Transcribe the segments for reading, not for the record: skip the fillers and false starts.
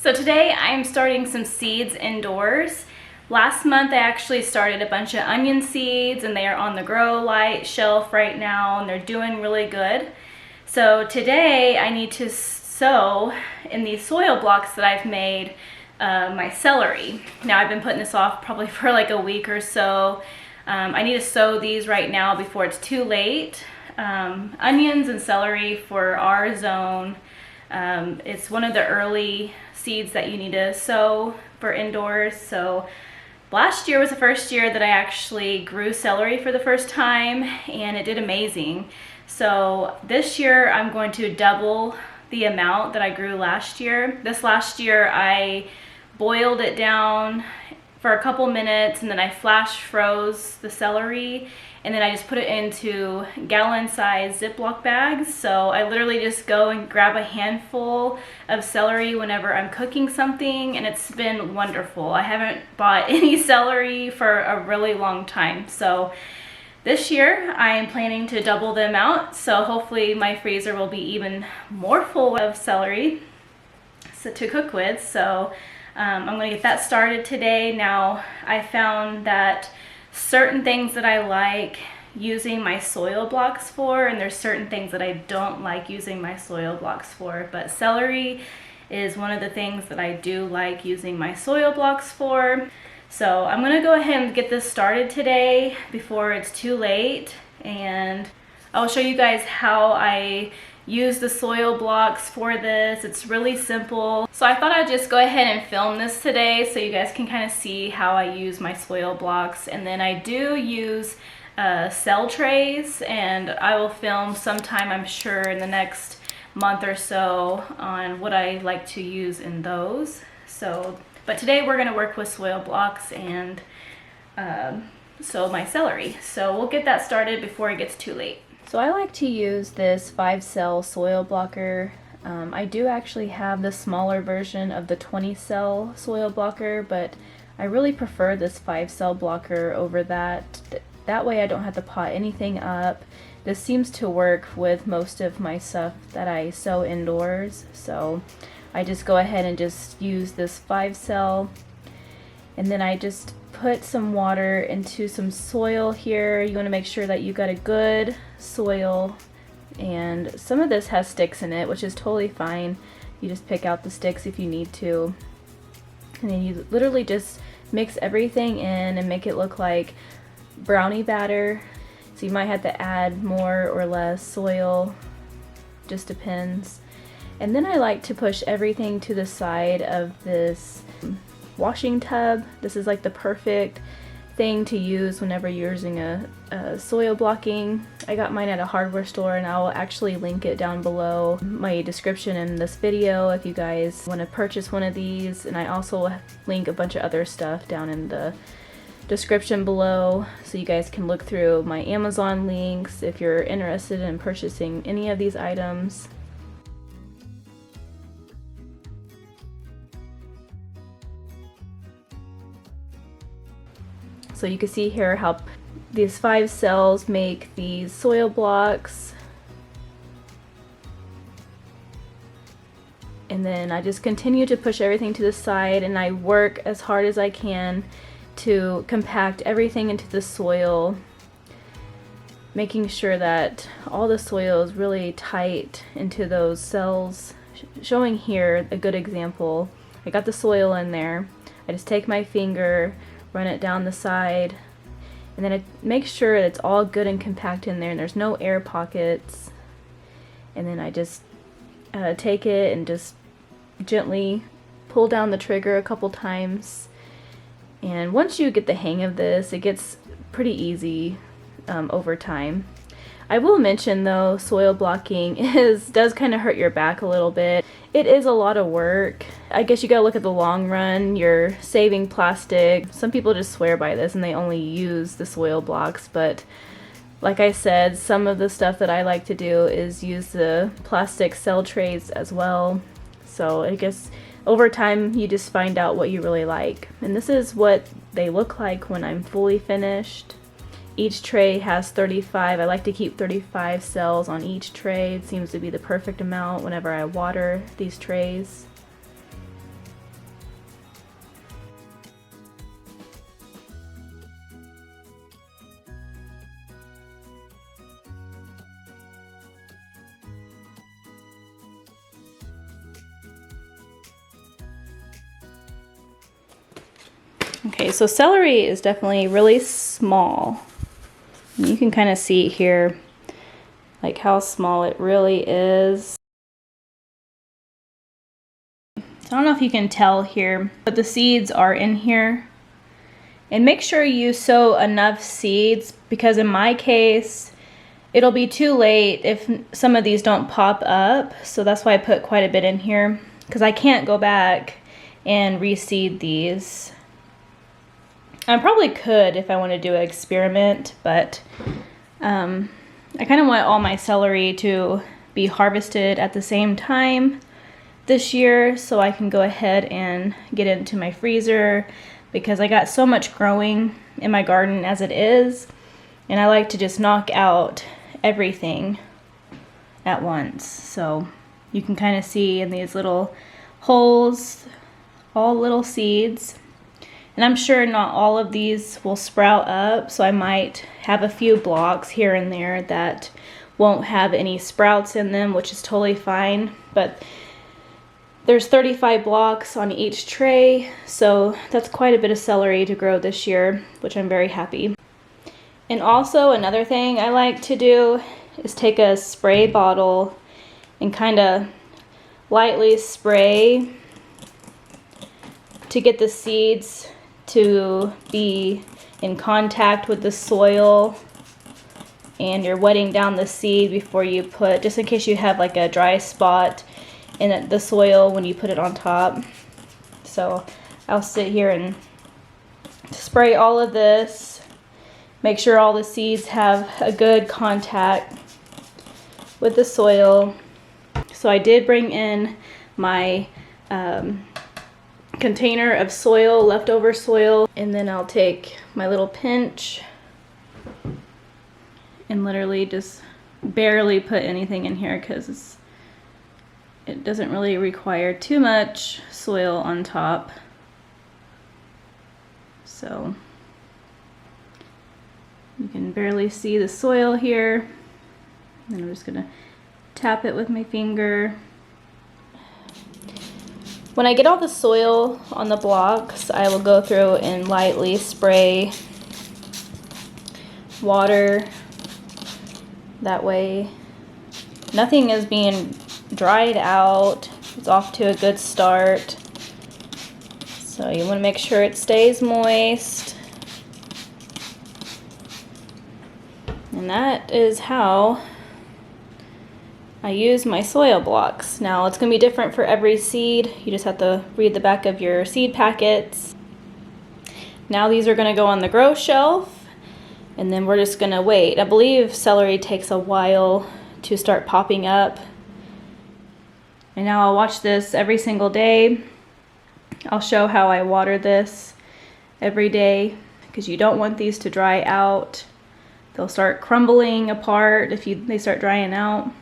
So today I'm starting some seeds indoors. Last month I actually started a bunch of onion seeds and they are on the Grow Light shelf right now and they're doing really good. So today I need to sow in these soil blocks that I've made my celery. Now I've been putting this off probably for like a week or so. I need to sow these right now before it's too late. Onions and celery for our zone. It's one of the early seeds that you need to sow for indoors. So last year was the first year that I actually grew celery for the first time and it did amazing. So this year I'm going to double the amount that I grew last year. This last year I boiled it down for a couple minutes and then I flash froze the celery and then I just put it into gallon-sized Ziploc bags. So I literally just go and grab a handful of celery whenever I'm cooking something, and it's been wonderful. I haven't bought any celery for a really long time. So this year I am planning to double the amount, so hopefully my freezer will be even more full of celery to cook with. So I'm going to get that started today. Now I found that certain things that I like using my soil blocks for, and there's certain things that I don't like using my soil blocks for, but celery is one of the things that I do like using my soil blocks for. So I'm gonna go ahead and get this started today before it's too late, and I'll show you guys how I use the soil blocks for this. It's really simple. So I thought I'd just go ahead and film this today so you guys can kind of see how I use my soil blocks. And then I do use cell trays, and I will film sometime, I'm sure, in the next month or so on what I like to use in those. So, but today we're gonna work with soil blocks and sow my celery. So we'll get that started before it gets too late. So I like to use this 5-cell soil blocker. I do actually have the smaller version of the 20-cell soil blocker, but I really prefer this 5-cell blocker over that. That way I don't have to pot anything up. This seems to work with most of my stuff that I sow indoors. So I just go ahead and just use this 5-cell, and then I just put some water into some soil here. You want to make sure that you got a good soil, and some of this has sticks in it, which is totally fine. You just pick out the sticks if you need to, and then you literally just mix everything in and make it look like brownie batter. So you might have to add more or less soil, just depends. And then I like to push everything to the side of this washing tub. This is like the perfect thing to use whenever you're using a soil blocking. I got mine at a hardware store, and I'll actually link it down below my description in this video if you guys want to purchase one of these, and I also link a bunch of other stuff down in the description below so you guys can look through my Amazon links if you're interested in purchasing any of these items. So you can see here how these 5 cells make these soil blocks. And then I just continue to push everything to the side, and I work as hard as I can to compact everything into the soil, making sure that all the soil is really tight into those cells. Showing here a good example. I got the soil in there. I just take my finger, run it down the side, and then I make sure it's all good and compact in there and there's no air pockets. And then I just take it and just gently pull down the trigger a couple times. And once you get the hang of this, it gets pretty easy over time. I will mention though, soil blocking does kind of hurt your back a little bit. It is a lot of work. I guess you gotta look at the long run. You're saving plastic. Some people just swear by this and they only use the soil blocks, but like I said, some of the stuff that I like to do is use the plastic cell trays as well. So I guess over time you just find out what you really like. And this is what they look like when I'm fully finished. Each tray has 35. I like to keep 35 cells on each tray. It seems to be the perfect amount whenever I water these trays. Okay, so celery is definitely really small. And you can kind of see here like how small it really is. So I don't know if you can tell here, but the seeds are in here. And make sure you sow enough seeds, because in my case, it'll be too late if some of these don't pop up. So that's why I put quite a bit in here, because I can't go back and reseed these. I probably could if I want to do an experiment, but I kind of want all my celery to be harvested at the same time this year, so I can go ahead and get it into my freezer, because I got so much growing in my garden as it is, and I like to just knock out everything at once. So you can kind of see in these little holes, all little seeds. And I'm sure not all of these will sprout up, so I might have a few blocks here and there that won't have any sprouts in them, which is totally fine. But there's 35 blocks on each tray, so that's quite a bit of celery to grow this year, which I'm very happy. And also another thing I like to do is take a spray bottle and kind of lightly spray to get the seeds to be in contact with the soil, and you're wetting down the seed before you put, just in case you have like a dry spot in the soil when you put it on top. So I'll sit here and spray all of this, make sure all the seeds have a good contact with the soil. So I did bring in my container of soil, leftover soil, and then I'll take my little pinch and literally just barely put anything in here, because it doesn't really require too much soil on top. So you can barely see the soil here. And I'm just gonna tap it with my finger. When I get all the soil on the blocks, I will go through and lightly spray water. That way nothing is being dried out. It's off to a good start. So you want to make sure it stays moist. And that is how I use my soil blocks. Now it's going to be different for every seed. You just have to read the back of your seed packets. Now these are going to go on the grow shelf, and then we're just going to wait. I believe celery takes a while to start popping up. And now I'll watch this every single day. I'll show how I water this every day, because you don't want these to dry out. They'll start crumbling apart if they start drying out.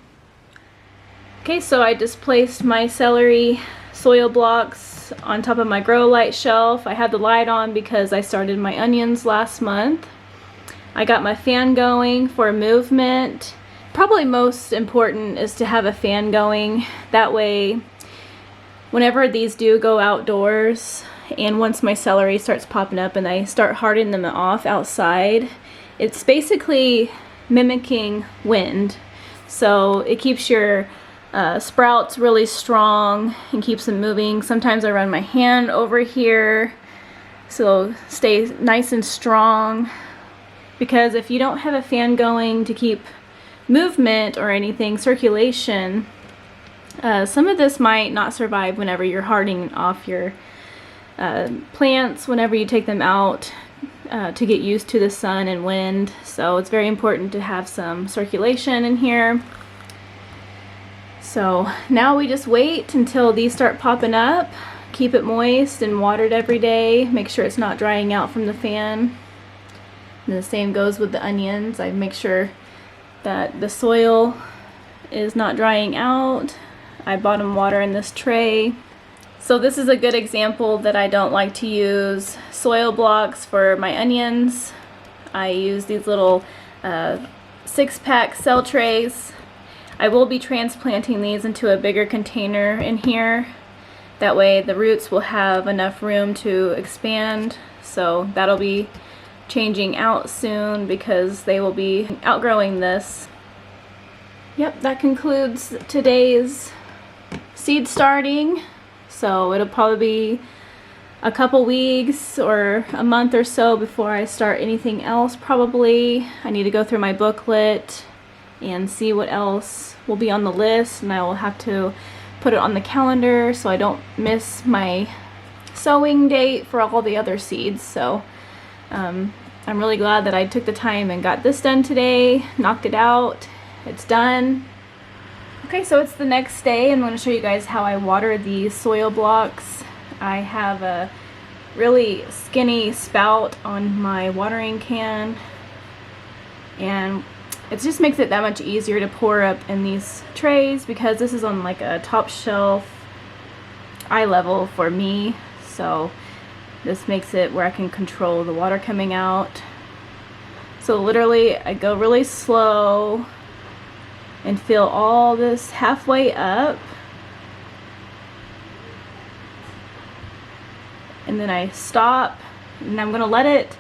Okay, so I just placed my celery soil blocks on top of my grow light shelf. I had the light on because I started my onions last month. I got my fan going for movement. Probably most important is to have a fan going. That way, whenever these do go outdoors, and once my celery starts popping up and I start hardening them off outside, it's basically mimicking wind. So it keeps your sprouts really strong and keeps them moving. Sometimes I run my hand over here so stay nice and strong, because if you don't have a fan going to keep movement or anything, circulation, some of this might not survive whenever you're hardening off your plants, whenever you take them out to get used to the sun and wind. So it's very important to have some circulation in here. So now we just wait until these start popping up. Keep it moist and watered every day. Make sure it's not drying out from the fan. And the same goes with the onions. I make sure that the soil is not drying out. I bottom water in this tray. So this is a good example that I don't like to use soil blocks for my onions. I use these little 6-pack cell trays. I will be transplanting these into a bigger container in here. That way the roots will have enough room to expand So that'll be changing out soon because they will be outgrowing this. Yep, that concludes today's seed starting. So it'll probably be a couple weeks or a month or so before I start anything else probably. I need to go through my booklet and see what else will be on the list, and I will have to put it on the calendar so I don't miss my sowing date for all the other seeds. So I'm really glad that I took the time and got this done today, knocked it out, it's done. Okay, so it's the next day. I'm going to show you guys how I water these soil blocks. I have a really skinny spout on my watering can, and it just makes it that much easier to pour up in these trays because this is on like a top shelf eye level for me. So this makes it where I can control the water coming out. So literally I go really slow and fill all this halfway up, and then I stop, and I'm gonna let it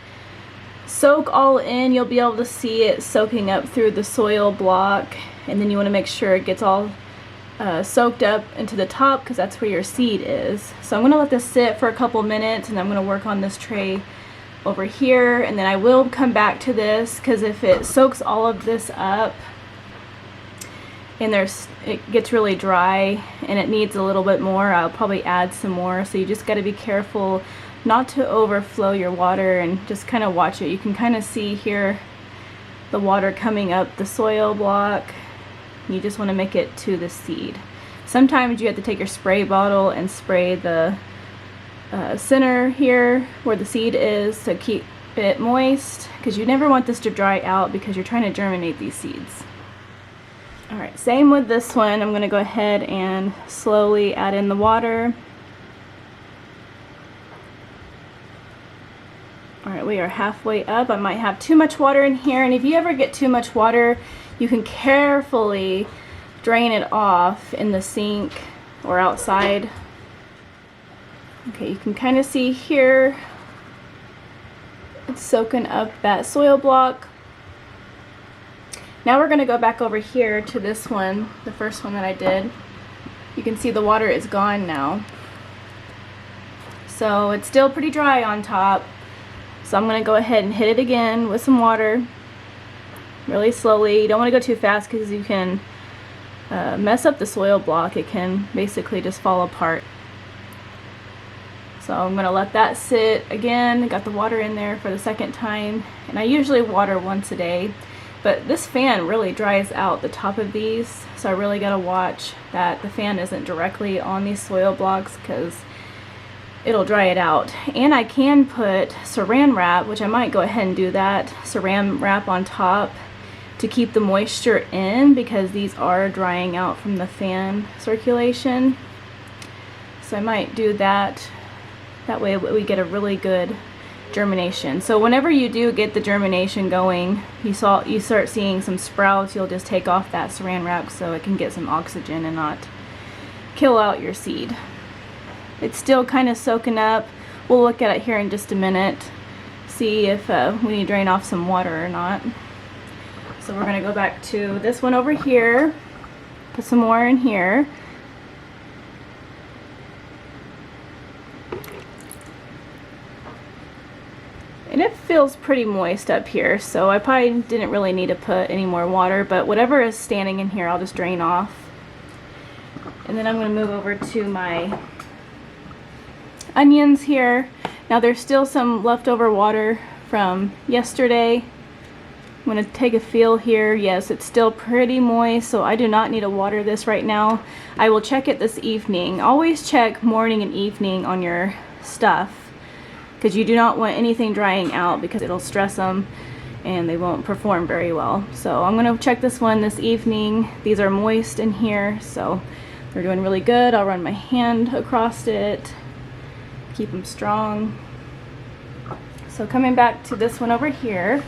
soak all in. You'll be able to see it soaking up through the soil block, and then you want to make sure it gets all soaked up into the top because that's where your seed is. So I'm gonna let this sit for a couple minutes, and I'm gonna work on this tray over here, and then I will come back to this because if it soaks all of this up and it gets really dry and it needs a little bit more, I'll probably add some more. So you just got to be careful not to overflow your water and just kind of watch it. You can kind of see here the water coming up the soil block. You just want to make it to the seed. Sometimes you have to take your spray bottle and spray the center here where the seed is to keep it moist, because you never want this to dry out because you're trying to germinate these seeds. Alright, same with this one. I'm going to go ahead and slowly add in the water. Alright, we are halfway up. I might have too much water in here, and if you ever get too much water, you can carefully drain it off in the sink or outside. Okay, you can kind of see here it's soaking up that soil block. Now we're going to go back over here to this one, the first one that I did. You can see the water is gone now. So it's still pretty dry on top. So I'm going to go ahead and hit it again with some water really slowly. You don't want to go too fast because you can mess up the soil block. It can basically just fall apart. So I'm going to let that sit again. I got the water in there for the second time, and I usually water once a day. But this fan really dries out the top of these, so I really gotta watch that the fan isn't directly on these soil blocks because it'll dry it out. And I can put saran wrap, which I might go ahead and do that, saran wrap on top to keep the moisture in because these are drying out from the fan circulation. So I might do that. That way we get a really good germination. So whenever you do get the germination going, you start seeing some sprouts, you'll just take off that saran wrap so it can get some oxygen and not kill out your seed. It's still kind of soaking up. We'll look at it here in just a minute, see if we need to drain off some water or not. So we're going to go back to this one over here, put some more in here. And it feels pretty moist up here, so I probably didn't really need to put any more water, but whatever is standing in here I'll just drain off. And then I'm going to move over to my onions here. Now there's still some leftover water from yesterday. I'm going to take a feel here. Yes, it's still pretty moist, so I do not need to water this right now. I will check it this evening. Always check morning and evening on your stuff, because you do not want anything drying out because it'll stress them and they won't perform very well. So I'm going to check this one this evening. These are moist in here, so they're doing really good. I'll run my hand across it, keep them strong. So coming back to this one over here,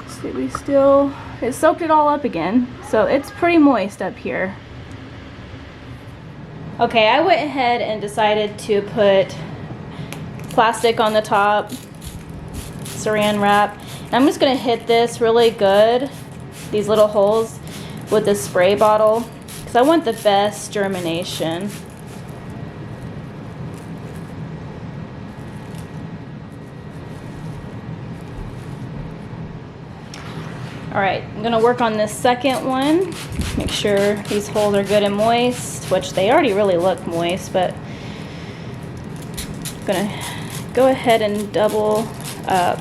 see, it soaked it all up again, so it's pretty moist up here. Okay, I went ahead and decided to put plastic on the top, saran wrap. And I'm just gonna hit this really good, these little holes, with this spray bottle, because I want the best germination. All right, I'm gonna work on this second one. Make sure these holes are good and moist, which they already really look moist, but I'm gonna go ahead and double up.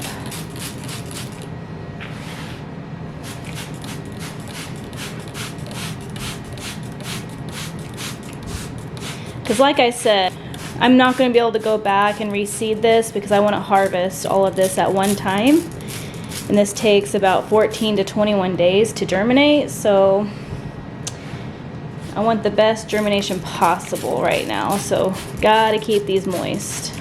Because like I said, I'm not gonna be able to go back and reseed this because I wanna harvest all of this at one time. And this takes about 14 to 21 days to germinate, so I want the best germination possible right now, so gotta keep these moist.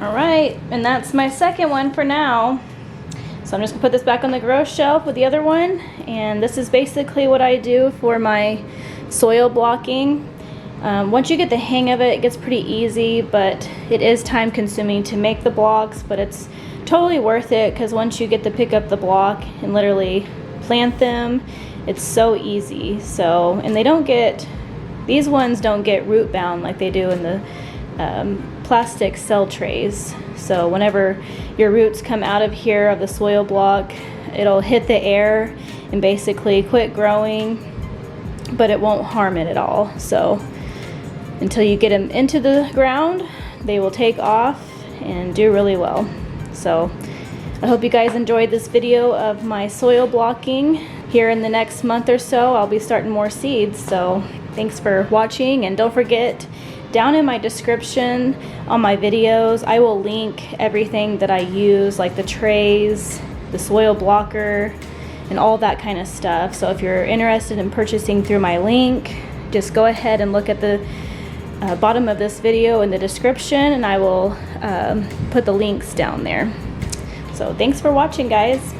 All right, and that's my second one for now. So I'm just gonna put this back on the grow shelf with the other one, and this is basically what I do for my soil blocking. Once you get the hang of it, it gets pretty easy, but it is time consuming to make the blocks, but it's totally worth it because once you get to pick up the block and literally plant them, it's so easy. So, and they don't get, these ones don't get root bound like they do in the plastic cell trays. So whenever your roots come out of here of the soil block, it'll hit the air and basically quit growing, but it won't harm it at all. So until you get them into the ground, they will take off and do really well. So I hope you guys enjoyed this video of my soil blocking. Here in the next month or so, I'll be starting more seeds. So thanks for watching, and don't forget, down in my description on my videos, I will link everything that I use, like the trays, the soil blocker, and all that kind of stuff. So if you're interested in purchasing through my link, just go ahead and look at the bottom of this video in the description, and I will put the links down there. So thanks for watching, guys.